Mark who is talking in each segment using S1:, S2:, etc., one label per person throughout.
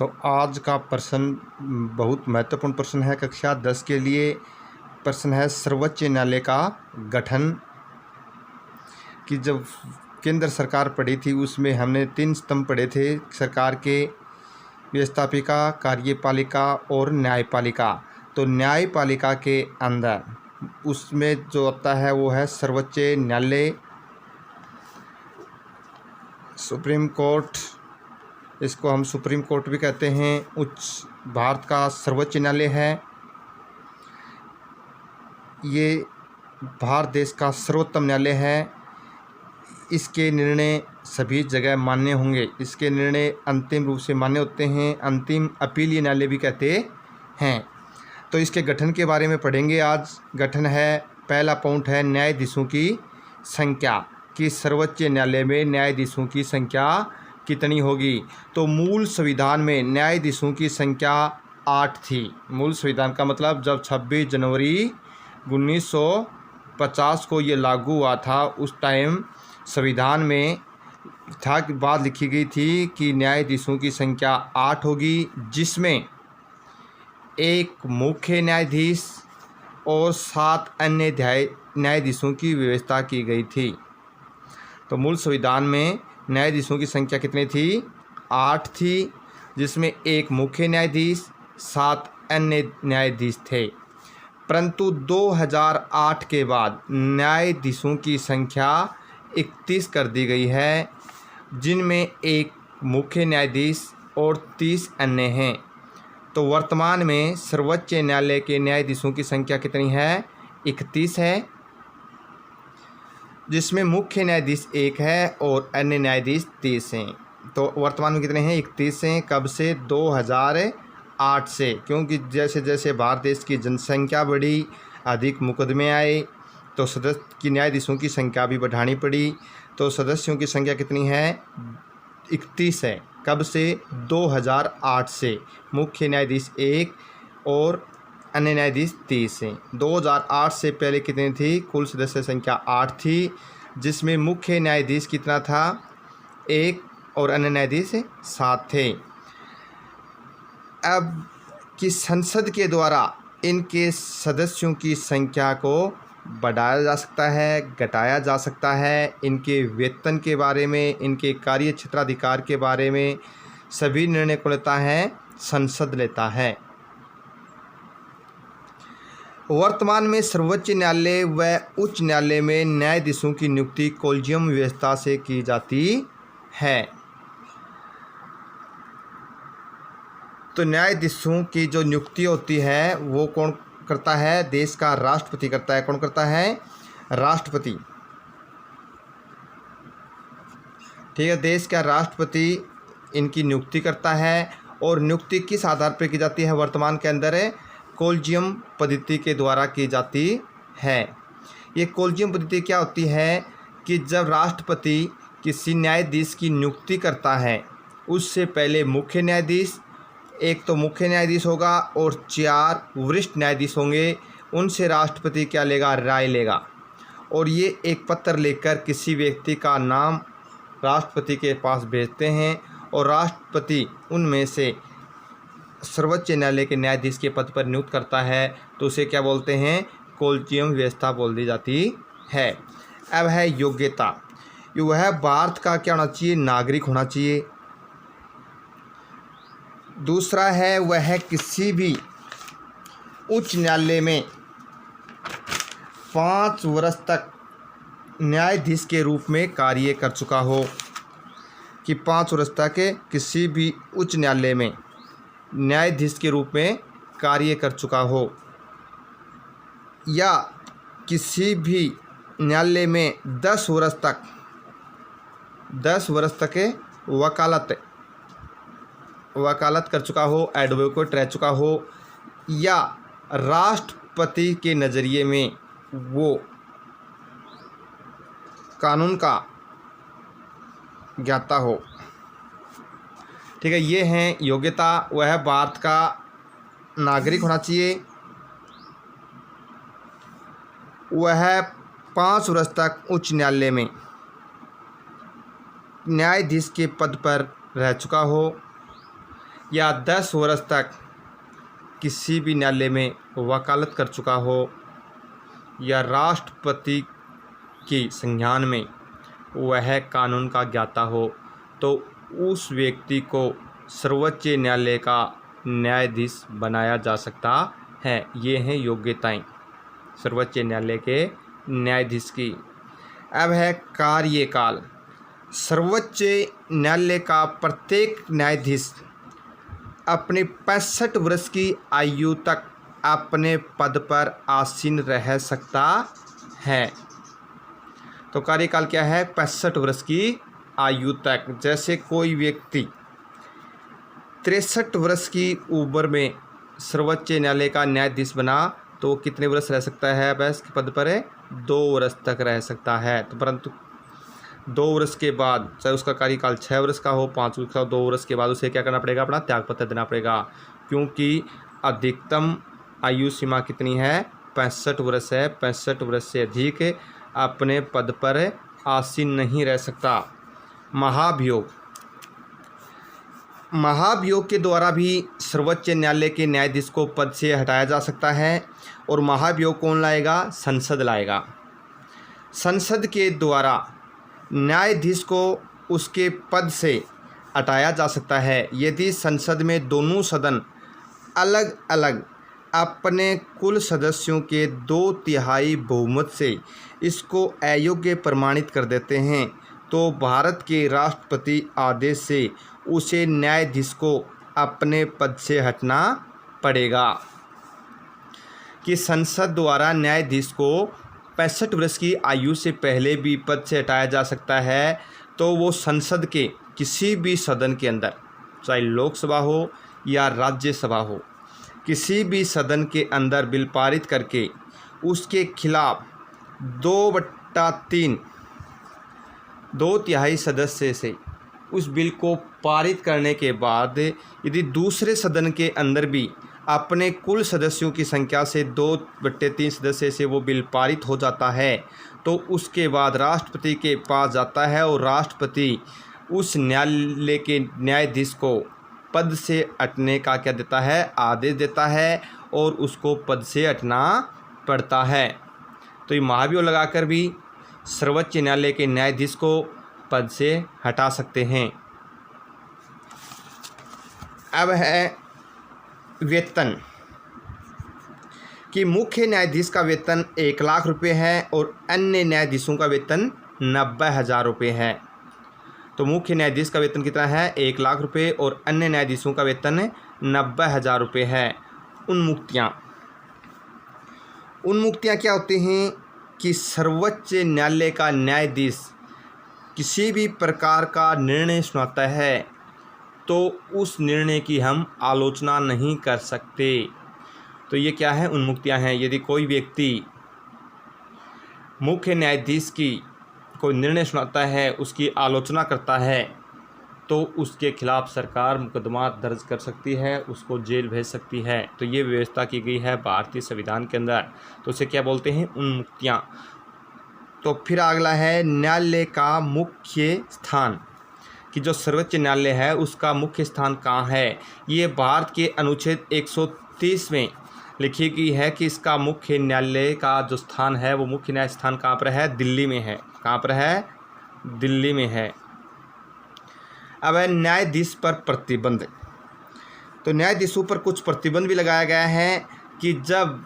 S1: तो आज का प्रश्न बहुत महत्वपूर्ण प्रश्न है कक्षा 10 के लिए। प्रश्न है सर्वोच्च न्यायालय का गठन। कि जब केंद्र सरकार पढ़ी थी उसमें हमने 3 स्तंभ पढ़े थे सरकार के, व्यवस्थापिका, कार्यपालिका और न्यायपालिका। तो न्यायपालिका के अंदर उसमें जो आता है वो है सर्वोच्च न्यायालय, सुप्रीम कोर्ट, इसको हम सुप्रीम कोर्ट भी कहते हैं। भारत का सर्वोच्च न्यायालय है, ये भारत देश का सर्वोत्तम न्यायालय है। इसके निर्णय सभी जगह मान्य होंगे, इसके निर्णय अंतिम रूप से मान्य होते हैं, अंतिम अपीलीय न्यायालय भी कहते हैं। तो इसके गठन के बारे में पढ़ेंगे आज। गठन है, पहला पॉइंट है न्यायाधीशों की संख्या, कि सर्वोच्च न्यायालय में न्यायाधीशों की संख्या कितनी होगी। तो मूल संविधान में न्यायाधीशों की संख्या 8 थी। मूल संविधान का मतलब जब 26 जनवरी 1950 को ये लागू हुआ था, उस टाइम संविधान में था कि बात लिखी गई थी कि न्यायाधीशों की संख्या 8 होगी, जिसमें एक मुख्य न्यायाधीश और 7 अन्य न्यायाधीशों की व्यवस्था की गई थी। तो मूल संविधान में न्यायाधीशों की संख्या कितनी थी? 8 थी, जिसमें एक मुख्य न्यायाधीश, 7 अन्य न्यायाधीश थे। परंतु 2008 के बाद न्यायाधीशों की संख्या 31 कर दी गई है, जिनमें एक मुख्य न्यायाधीश और 30 अन्य हैं। तो वर्तमान में सर्वोच्च न्यायालय के न्यायाधीशों की संख्या कितनी है? 31 है, जिसमें मुख्य न्यायाधीश 1 है और अन्य न्यायाधीश 30 हैं। तो वर्तमान में कितने हैं? 31 हैं। कब से? 2008 से, क्योंकि जैसे जैसे भारत देश की जनसंख्या बढ़ी, अधिक मुकदमे आए, तो सदस्य की न्यायाधीशों की संख्या भी बढ़ानी पड़ी। तो सदस्यों की संख्या कितनी है? 31 है। कब से? 2008 से। मुख्य न्यायाधीश 1 और अन्य न्यायाधीश 30 हैं। 2008 से पहले कितनी थी? कुल सदस्य संख्या 8 थी, जिसमें मुख्य न्यायाधीश कितना था? 1 और अन्य न्यायाधीश 7 थे। अब कि संसद के द्वारा इनके सदस्यों की संख्या को बढ़ाया जा सकता है, घटाया जा सकता है। इनके वेतन के बारे में, इनके कार्य क्षेत्राधिकार के बारे में सभी निर्णय को लेता है संसद लेता है। वर्तमान में सर्वोच्च न्यायालय व उच्च न्यायालय में न्यायाधीशों की नियुक्ति कॉलेजियम व्यवस्था से की जाती है। तो न्यायाधीशों की जो नियुक्ति होती है वो कौन करता है? देश का राष्ट्रपति करता है। कौन करता है? राष्ट्रपति। ठीक है, देश का राष्ट्रपति इनकी नियुक्ति करता है। और नियुक्ति किस आधार पर की जाती है? वर्तमान के अंदर कॉलेजियम पद्धति के द्वारा की जाती है। ये कॉलेजियम पद्धति क्या होती है कि जब राष्ट्रपति किसी न्यायाधीश की नियुक्ति करता है, उससे पहले मुख्य न्यायाधीश, एक तो मुख्य न्यायाधीश होगा और 4 वरिष्ठ न्यायाधीश होंगे, उनसे राष्ट्रपति क्या लेगा? राय लेगा। और ये एक पत्र लेकर किसी व्यक्ति का नाम राष्ट्रपति के पास भेजते हैं और राष्ट्रपति उनमें से सर्वोच्च न्यायालय के न्यायाधीश के पद पर नियुक्त करता है। तो उसे क्या बोलते हैं? कॉलेजियम व्यवस्था बोल दी जाती है। अब है योग्यता। वह भारत का क्या होना चाहिए? नागरिक होना चाहिए। दूसरा है वह किसी भी उच्च न्यायालय में 5 वर्ष तक न्यायाधीश के रूप में कार्य कर चुका हो, कि 5 वर्ष तक किसी भी उच्च न्यायालय में न्यायाधीश के रूप में कार्य कर चुका हो, या किसी भी न्यायालय में 10 वर्ष तक वकालत कर चुका हो, एडवोकेट रह चुका हो, या राष्ट्रपति के नज़रिए में वो कानून का ज्ञाता हो। ठीक है, ये हैं योग्यता। वह भारत का नागरिक होना चाहिए, वह 5 वर्ष तक उच्च न्यायालय में न्यायाधीश के पद पर रह चुका हो, या 10 वर्ष तक किसी भी न्यायालय में वकालत कर चुका हो या राष्ट्रपति की संज्ञान में वह कानून का ज्ञाता हो, तो उस व्यक्ति को सर्वोच्च न्यायालय का न्यायाधीश बनाया जा सकता है। ये हैं योग्यताएं सर्वोच्च न्यायालय के न्यायाधीश की। अब है कार्यकाल। सर्वोच्च न्यायालय का प्रत्येक न्यायाधीश अपने 65 वर्ष की आयु तक अपने पद पर आसीन रह सकता है। तो कार्यकाल क्या है? 65 वर्ष की आयु तक। जैसे कोई व्यक्ति 63 वर्ष की उम्र में सर्वोच्च न्यायालय का न्यायाधीश बना तो वो कितने वर्ष रह सकता है? बस पद पर 2 वर्ष तक रह सकता है। तो परंतु 2 वर्ष के बाद, चाहे उसका कार्यकाल 6 वर्ष का हो, 5 वर्ष का हो, 2 वर्ष के बाद उसे क्या करना पड़ेगा? अपना त्यागपत्र देना पड़ेगा, क्योंकि अधिकतम आयु सीमा कितनी है? 65 वर्ष है। 65 वर्ष से अधिक अपने पद पर आसीन नहीं रह सकता। महाभियोग। महाभियोग के द्वारा भी सर्वोच्च न्यायालय के न्यायाधीश को पद से हटाया जा सकता है। और महाभियोग कौन लाएगा? संसद लाएगा। संसद के द्वारा न्यायाधीश को उसके पद से हटाया जा सकता है यदि संसद में दोनों सदन अलग अलग अपने कुल सदस्यों के 2/3 बहुमत से इसको अयोग्य प्रमाणित कर देते हैं, तो भारत के राष्ट्रपति आदेश से उसे न्यायाधीश को अपने पद से हटना पड़ेगा। कि संसद द्वारा न्यायाधीश को 65 वर्ष की आयु से पहले भी पद से हटाया जा सकता है, तो वो संसद के किसी भी सदन के अंदर, चाहे लोकसभा हो या राज्यसभा हो, किसी भी सदन के अंदर बिल पारित करके उसके खिलाफ 2/3 सदस्य से उस बिल को पारित करने के बाद यदि दूसरे सदन के अंदर भी अपने कुल सदस्यों की संख्या से 2/3 सदस्य से वो बिल पारित हो जाता है, तो उसके बाद राष्ट्रपति के पास जाता है और राष्ट्रपति उस न्यायालय के न्यायाधीश को पद से हटने का क्या देता है? आदेश देता है और उसको पद से हटना पड़ता है। तो ये महाभियोग लगाकर भी सर्वोच्च न्यायालय के न्यायाधीश को पद से हटा सकते हैं। अब है वेतन। कि मुख्य न्यायाधीश का वेतन 1 लाख रुपये है और अन्य न्यायाधीशों का वेतन 90,000 रुपये है। तो मुख्य न्यायाधीश का वेतन कितना है? 1 लाख रुपये और अन्य न्यायाधीशों का वेतन 90,000 रुपये है। उन्मुक्तियाँ क्या होती हैं? कि सर्वोच्च न्यायालय का न्यायाधीश किसी भी प्रकार का निर्णय सुनाता है तो उस निर्णय की हम आलोचना नहीं कर सकते। तो ये क्या है? उन्मुक्तियाँ हैं। यदि कोई व्यक्ति मुख्य न्यायाधीश की कोई निर्णय सुनाता है, उसकी आलोचना करता है, तो उसके खिलाफ सरकार मुकदमा दर्ज कर सकती है, उसको जेल भेज सकती है। तो ये व्यवस्था की गई है भारतीय संविधान के अंदर। तो उसे क्या बोलते हैं? उन्मुक्तियाँ। तो फिर अगला है न्यायालय का मुख्य स्थान। कि जो सर्वोच्च न्यायालय है उसका मुख्य स्थान कहाँ है? ये भारत के अनुच्छेद 130 में लिखी गई है कि इसका मुख्य न्यायालय का जो स्थान है वो मुख्य न्याय स्थान कहाँ पर है? दिल्ली में है। कहाँ पर है? दिल्ली में है। अब है न्यायाधीश पर प्रतिबंध। तो न्यायाधीशों पर कुछ प्रतिबंध भी लगाया गया है कि जब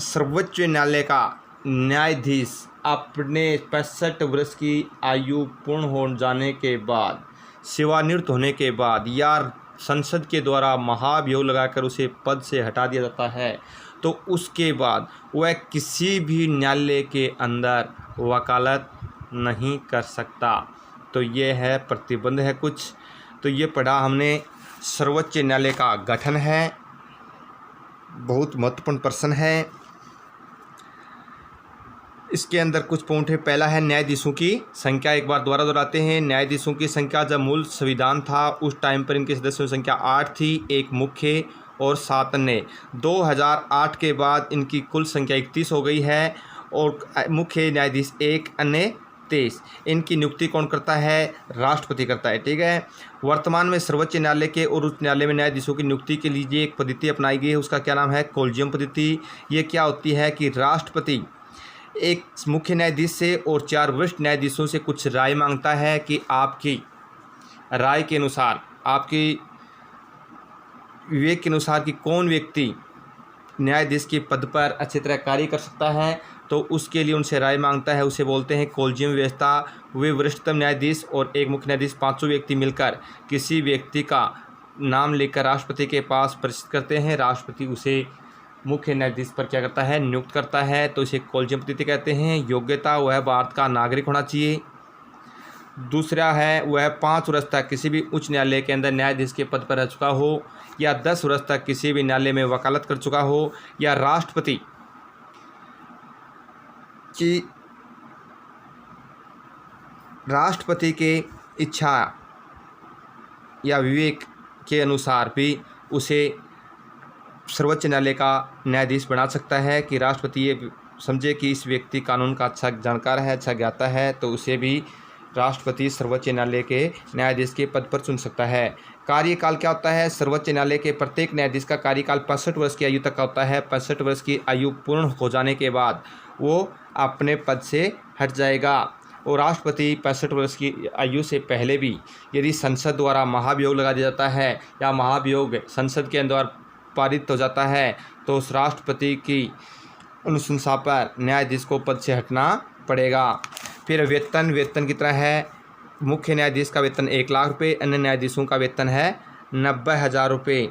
S1: सर्वोच्च न्यायालय का न्यायाधीश अपने 65 वर्ष की आयु पूर्ण हो जाने के बाद, सेवानिवृत्त होने के बाद या संसद के द्वारा महाभियोग लगाकर उसे पद से हटा दिया जाता है, तो उसके बाद वह किसी भी न्यायालय के अंदर वकालत नहीं कर सकता। तो ये है प्रतिबंध है कुछ। तो ये पढ़ा हमने सर्वोच्च न्यायालय का गठन है, बहुत महत्वपूर्ण प्रश्न है। इसके अंदर कुछ पॉइंट है। पहला है न्यायाधीशों की संख्या। एक बार दोबारा दोहराते हैं। न्यायाधीशों की संख्या जब मूल संविधान था उस टाइम पर इनके सदस्यों की संख्या 8 थी, 1 मुख्य और 7 अन्य। 2008 के बाद इनकी कुल संख्या 31 हो गई है और मुख्य न्यायाधीश 1, अन्य 23 इनकी नियुक्ति कौन करता है? राष्ट्रपति करता है। ठीक है। वर्तमान में सर्वोच्च न्यायालय के और उच्च न्यायालय में न्यायाधीशों की नियुक्ति के लिए एक पद्धति अपनाई गई है, उसका क्या नाम है? कॉलेजियम पद्धति। ये क्या होती है कि राष्ट्रपति एक मुख्य न्यायाधीश से और 4 वरिष्ठ न्यायाधीशों से कुछ राय मांगता है कि आपकी राय के अनुसार, आपकी विवेक के अनुसार कि कौन व्यक्ति न्यायाधीश के पद पर अच्छी तरह कार्य कर सकता है, तो उसके लिए उनसे राय मांगता है। उसे बोलते हैं कॉलेजियम व्यवस्था। वे वरिष्ठतम न्यायाधीश और एक मुख्य न्यायाधीश, पांचों व्यक्ति मिलकर किसी व्यक्ति का नाम लेकर राष्ट्रपति के पास प्रेषित करते हैं। राष्ट्रपति उसे मुख्य न्यायाधीश पर क्या करता है? नियुक्त करता है। तो इसे कॉलेजियम पद्धति कहते हैं। योग्यता, वह भारत का नागरिक होना चाहिए। दूसरा है वह 5 वर्ष तक किसी भी उच्च न्यायालय के अंदर न्यायाधीश के पद पर रह चुका हो, या 10 वर्ष तक किसी भी न्यायालय में वकालत कर चुका हो, या राष्ट्रपति के इच्छा या विवेक के अनुसार भी उसे सर्वोच्च न्यायालय का न्यायाधीश बना सकता है कि राष्ट्रपति ये समझे कि इस व्यक्ति कानून का अच्छा जानकार है, अच्छा ज्ञाता है, तो उसे भी राष्ट्रपति सर्वोच्च न्यायालय के न्यायाधीश के पद पर चुन सकता है। कार्यकाल क्या होता है? सर्वोच्च न्यायालय के प्रत्येक न्यायाधीश का कार्यकाल 65 वर्ष की आयु तक का होता है। 65 वर्ष की आयु पूर्ण हो जाने के बाद वो अपने पद से हट जाएगा। और राष्ट्रपति 65 वर्ष की आयु से पहले भी यदि संसद द्वारा महाभियोग लगा दिया जाता है या महाभियोग संसद के द्वारा पारित हो जाता है, तो उस राष्ट्रपति की अनुशंसा पर न्यायाधीश को पद से हटना पड़ेगा। फिर वेतन कितना है? मुख्य न्यायाधीश का वेतन 1 लाख रुपये, अन्य न्यायाधीशों का वेतन है 90,000 रुपये।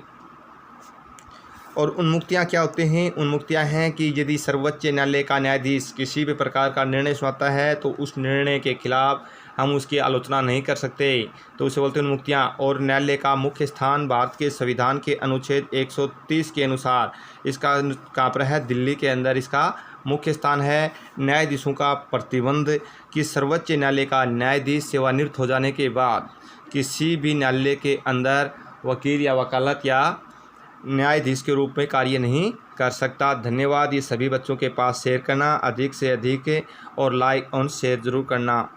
S1: और उन्मुक्तियाँ क्या होते हैं? उन्मुक्तियाँ हैं कि यदि सर्वोच्च न्यायालय का न्यायाधीश किसी भी प्रकार का निर्णय सुनाता है तो उस निर्णय के खिलाफ हम उसकी आलोचना नहीं कर सकते, तो उसे बोलते हैं उन्मुक्तियाँ। और न्यायालय का मुख्य स्थान भारत के संविधान के अनुच्छेद 130 के अनुसार इसका कहाँ पर है? दिल्ली के अंदर इसका मुख्य स्थान है। न्यायाधीशों का प्रतिबंध कि सर्वोच्च न्यायालय का न्यायाधीश सेवानिवृत्त हो जाने के बाद किसी भी न्यायालय के अंदर वकील या वकालत या न्यायाधीश के रूप में कार्य नहीं कर सकता। धन्यवाद। ये सभी बच्चों के पास शेयर करना, अधिक से अधिक और लाइक और शेयर ज़रूर करना।